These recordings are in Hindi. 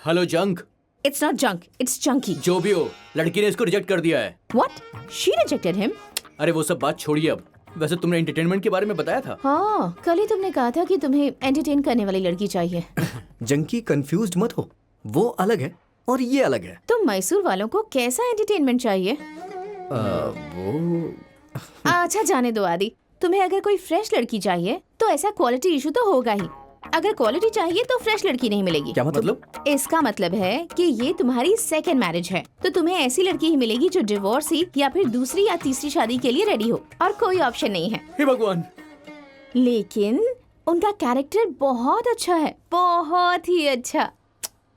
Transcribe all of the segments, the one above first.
Hello junk. It's not junk, it's chunky. जो भी हो, लड़की ने इसको रिजेक्ट कर दिया है। What? She rejected him? अरे वो सब बात छोड़िए अब। वैसे तुमने एंटरटेनमेंट के बारे में बताया था। हाँ, कल ही तुमने कहा था कि तुम्हें एंटरटेन करने वाली लड़की चाहिए। जंकी कंफ्यूज्ड मत हो, वो अलग है और ये अलग है। तो मैसूर वालों को कैसा एंटरटेनमेंट चाहिए? वो अच्छा जाने दो आदि। तुम्हें अगर कोई फ्रेश लड़की चाहिए तो ऐसा क्वालिटी इशू तो होगा ही। अगर क्वालिटी चाहिए तो फ्रेश लड़की नहीं मिलेगी। क्या मतलब? इसका मतलब है कि ये तुम्हारी सेकंड मैरिज है, तो तुम्हें ऐसी लड़की ही मिलेगी जो डिवोर्सी या फिर दूसरी या तीसरी शादी के लिए रेडी हो, और कोई ऑप्शन नहीं है। हे भगवान। लेकिन उनका कैरेक्टर बहुत अच्छा है, बहुत ही अच्छा,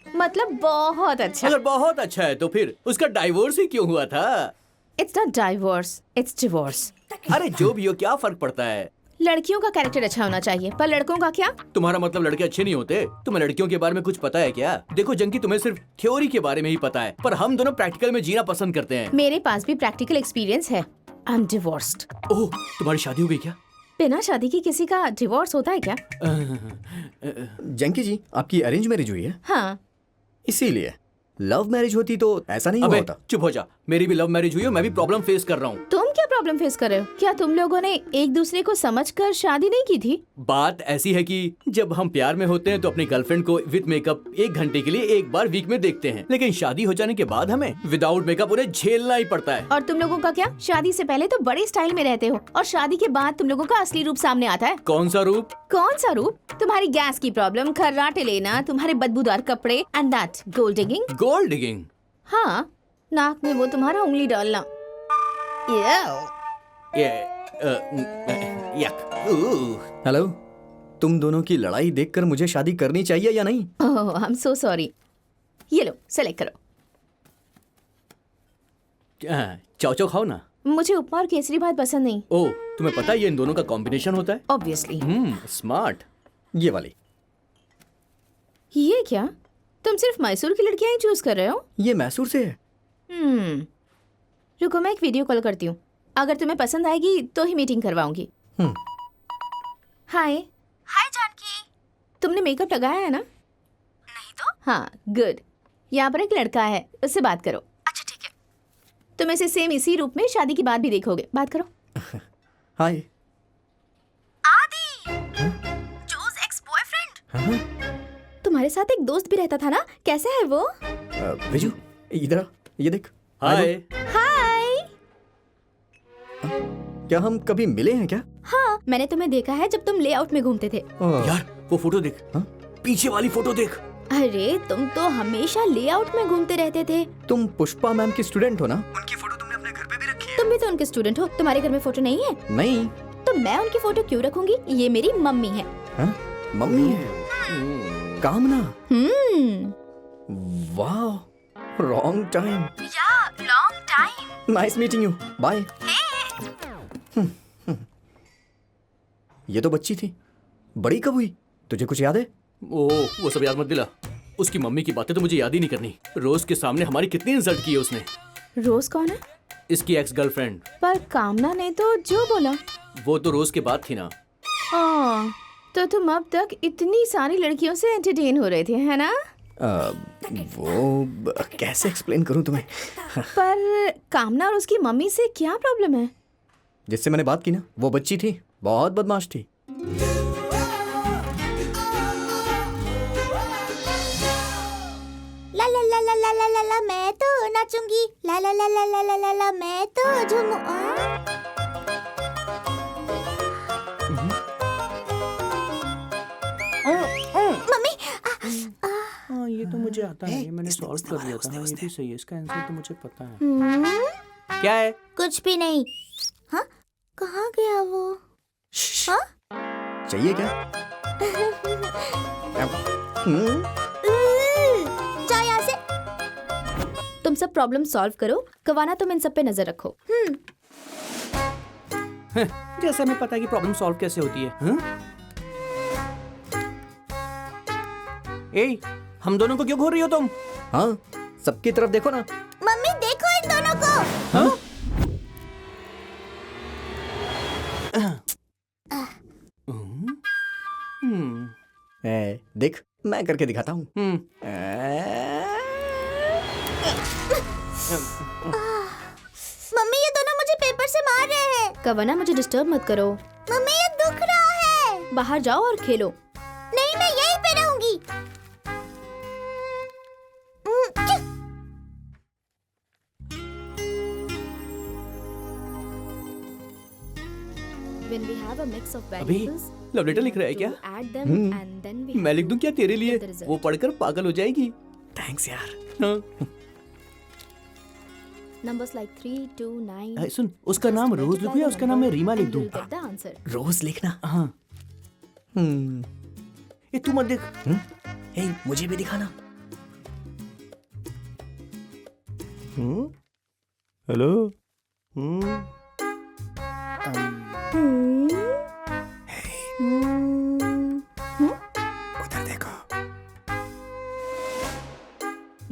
मतलब बहुत अच्छा। अगर बहुत अच्छा है तो फिर उसका डाइवोर्स ही क्यों हुआ था? It's not divorce, it's divorce. अरे जो भी हो, क्या फर्क पड़ता है? लड़कियों का कैरेक्टर अच्छा होना चाहिए, पर लड़कों का क्या? तुम्हारा मतलब लड़के अच्छे नहीं होते? तुम्हें लड़कियों के बारे में कुछ पता है क्या? देखो जंकी, तुम्हें सिर्फ थ्योरी के बारे में ही पता है, पर हम दोनों प्रैक्टिकल में जीना पसंद करते हैं। मेरे पास भी प्रैक्टिकल एक्सपीरियंस है। I am divorced. ओह, तुम्हारी शादी हो गई क्या? बिना शादी की किसी का डिवोर्स होता है क्या? जंकी जी, आपकी अरेंज मैरिज हुई है? हाँ। इसीलिए लव मैरिज होती तो ऐसा नहीं हुआ अबे होता। चुप हो जा। मेरी भी लव मैरिज हुई है, मैं भी प्रॉब्लम फेस कर रहा हूँ। तुम क्या प्रॉब्लम फेस कर रहे हो? क्या तुम लोगों ने एक दूसरे को समझकर शादी नहीं की थी? बात ऐसी है कि जब हम प्यार में होते हैं तो अपनी गर्लफ्रेंड को विद मेकअप 1 घंटे के लिए एक बार वीक में देखते हैं, लेकिन शादी हो जाने के बाद हमें विदाउट मेकअप उन्हें झेलना ही पड़ता है। और तुम लोगों का क्या? शादी से पहले तो बड़े स्टाइल में रहते हो, और शादी के बाद तुम लोगों का असली रूप सामने आता है। कौन सा रूप? कौन सा रूप? तुम्हारी गैस की प्रॉब्लम, खर्राटे लेना, तुम्हारे बदबूदार कपड़े, and that gold digging. Gold digging? हाँ, नाक में वो तुम्हारा उंगली डालना। यक। हेलो, तुम दोनों की लड़ाई देखकर मुझे शादी करनी चाहिए या नहीं? ओह, आई एम सो सॉरी। ये लो, सेलेक्ट करो। चाव चाव खाओ ना। मुझे उपमा और केसरी भात पसंद नहीं। ओह, तुम्हें पता है ये इन दोनों का कॉम्बिनेशन होता है? ऑब्वियसली। स्मार्ट। ये वाली। ये क्या? तुम सिर्फ मैसूर की लड़कियां ही चूज कर रहे हो? ये मैसूर से है। रुको, मैं एक वीडियो कॉल करती हूँ। अगर तुम्हें पसंद आएगी तो ही मीटिंग करवाऊंगी। हाय। हाय जानकी। तुमने मेकअप लगाया है ना? नहीं तो? हाँ, गुड। यहाँ पर एक लड़का है, उससे बात करो। अच्छा ठीक है। तुम इसे सेम इसी रूप में शादी के बाद भी देखोगे। बात करो। हाय। आदि। जोस एक्स बॉयफ्रेंड। तुम्हारे साथ एक दोस्त भी रहता था ना, कैसा है वो? विजू, इधर आ, ये देख। हाय। हाय। क्या हम कभी मिले हैं क्या? हाँ, मैंने तुम्हें देखा है जब तुम लेआउट में घूमते थे। यार वो फोटो देख। हाँ? पीछे वाली फोटो देख। अरे तुम तो हमेशा लेआउट में घूमते रहते थे। तुम पुष्पा मैम की स्टूडेंट हो ना? उनकी फोटो तुमने अपने घर पे भी रखी है? तुम भी तो उनके स्टूडेंट हो, तुम्हारे घर में फोटो नहीं है? नहीं। तो मैं उनकी फोटो क्यों रखूंगी? ये मेरी मम्मी है। हाँ? मम्मी है? कामना? वाह, रॉन्ग टाइम। या long time. Nice meeting you, bye. ये तो बच्ची थी, बड़ी कब हुई? तुझे कुछ याद है? ओह, वो सब याद मत दिला। उसकी मम्मी की बातें तो मुझे याद ही नहीं करनी। रोज के सामने हमारी कितनी इंसल्ट की है उसने। रोज कौन है? इसकी एक्स गर्लफ्रेंड। पर कामना ने तो जो बोला। वो तो रोज के बाद थी ना। तो तुम अब तक इतनी सारी लड़कियों से एंटरटेन हो रहे थे, है ना? कैसे एक्सप्लेन करूं तुम्हें? पर कामना और उसकी मम्मी से क्या प्रॉब्लम है? जिससे मैंने बात की ना, वो बच्ची थी, बहुत बदमाश थी। ला ला ला ला ला ला ला ला मैं तो नाचूंगी। ला ला ला ला ला ला ला ला मैं तो झूमू। मम्मी। हाँ, ये तो मुझे आता है, मैंने सॉल्व कर लिया था। ये भी सही है, इसका आंसर तो मुझे पता है। क्या है? कुछ भी नहीं। हाँ, कहाँ गया वो? हाँ? चाहिए क्या? जाओ यहाँ से। तुम सब प्रॉब्लम सॉल्व करो, कवाना तुम इन सब पे नजर रखो। जैसे हमें पता है कि प्रॉब्लम सॉल्व कैसे होती है। ए, हम दोनों को क्यों घूर रही हो तुम? हाँ, सबकी तरफ देखो ना। मम्मी देखो इन दोनों को। हाँ? देख, मैं करके दिखाता हूँ। मम्मी ये दोनों मुझे पेपर से मार रहे हैं। कवना, मुझे डिस्टर्ब मत करो। मम्मी ये दुख रहा है। बाहर जाओ और खेलो। नहीं, मैं यहीं पे रहूंगी। When we have a mix of अभी variables, लव लेटर लिख रहा है क्या? add them and then we मैं लिख दूं क्या तेरे लिए? the result. वो पढ़कर पागल हो जाएगी। थैंक्स यार। हाँ। numbers like 3, 2, 9. अरे सुन, उसका नाम रोज लिखूं या उसका नाम मैं रीमा लिख दूं? Get the answer. रोज लिखना। हाँ। ये तू मत देख। हे, मुझे भी दिखाना। हेलो। उधर देखो।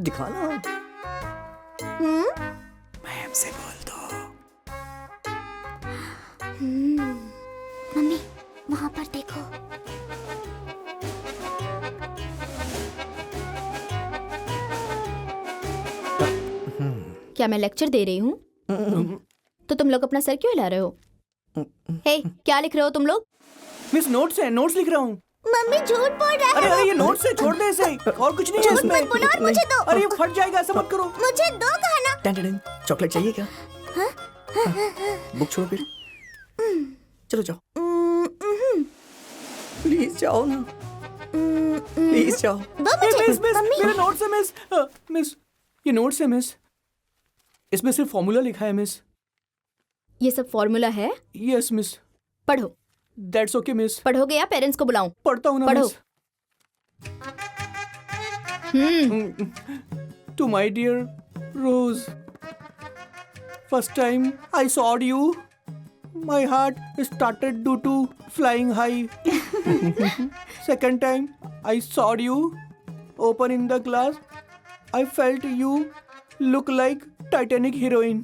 दिखाना। मैम से बोल दो। मम्मी वहाँ पर देखो। क्या मैं लेक्चर दे रही हूँ? तो तुम लोग अपना सर क्यों हिला रहे हो? हे, क्या लिख रहे हो तुम लोग? मिस नोट्स है, नोट्स लिख रहा हूँ। मम्मी झूठ बोल रहा है। अरे ये नोट्स है, छोड़ दे इसे। और कुछ नहीं है झूठ इसमें। मत बोलो और मुझे दो। अरे ये फट जाएगा, ऐसा मत करो। मुझे दो खाना। टन चॉकलेट चाहिए क्या? बुक छोड़ो फिर। चलो जाओ। प्लीज जाओ ना। प्लीज जाओ। दो मुझे। मिस मेरे नोट्स है मिस। मिस ये नोट्स है मिस। इसमें सिर्फ फॉर्मूला लिखा है मिस। ये सब फॉर्मूला है? Yes miss. पढ़ो। That's okay miss. पढ़ोगे या पेरेंट्स को बुलाऊं? पढ़ता हूँ ना पढ़ो। Miss. To my dear Rose, first time I saw you, my heart started due to flying high. Second time I saw you open in the glass, I felt you look like Titanic heroine.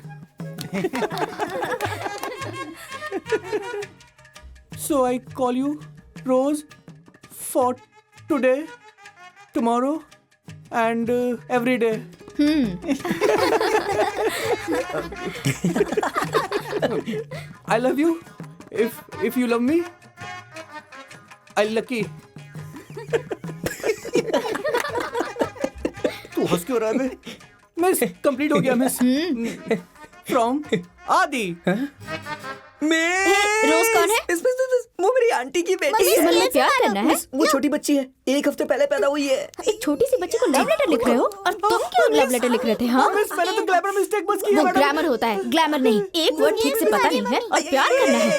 So I call you Rose for today, tomorrow and every day. I love you. If you love me, I'll lucky. तू हंस क्यों रहा है बे? मिस कंप्लीट हो गया मिस। फ्रॉम आदि। रोज कौन है? वो मेरी आंटी की बेटी तुम्हें है। मुझे प्यार करना है? वो छोटी बच्ची है, 1 हफ्ते पहले पैदा हुई है। एक छोटी सी बच्ची को लव लेटर लिख रहे हो? और तुम क्यों लव लेटर लिख रहे थे? हाँ, मिस मैंने तो ग्लैमर मिस्टेक बस की है वो मैडम। ग्रामर होता है, ग्लैमर नहीं। एक वर्ड ठीक से पता नहीं है और प्यार करना है।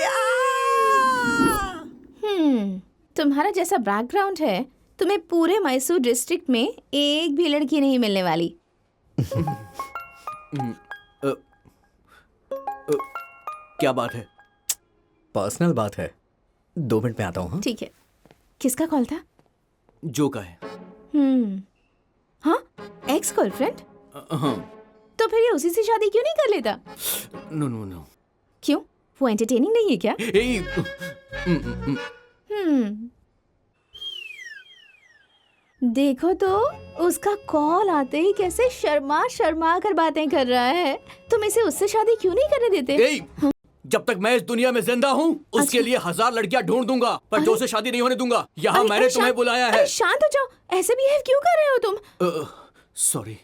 तुम्हारा जैसा बैकग्राउंड है, तुम्हें पूरे मैसूर डिस्ट्रिक्ट में एक भी लड़की नहीं मिलने वाली। क्या बात है? पर्सनल बात है, 2 मिनट में आता हूँ। ठीक है। किसका कॉल था? जो का है। हाँ, एक्स गर्लफ्रेंड? हाँ। तो फिर ये उसी से शादी क्यों नहीं कर लेता? नो। क्यों? वो एंटरटेनिंग नहीं है क्या? देखो तो उसका कॉल आते ही कैसे शर्मा कर बातें कर रहा है। तुम इसे उससे शादी क्यों नहीं करने देते? जब तक मैं इस दुनिया में जिंदा हूँ उसके लिए 1000 लड़कियां ढूंढ दूंगा, पर जो से शादी नहीं होने दूंगा। यहाँ मैंने तुम्हें बुलाया है। शांत हो जाओ। ऐसे बिहेव क्यों कर रहे हो तुम? सॉरी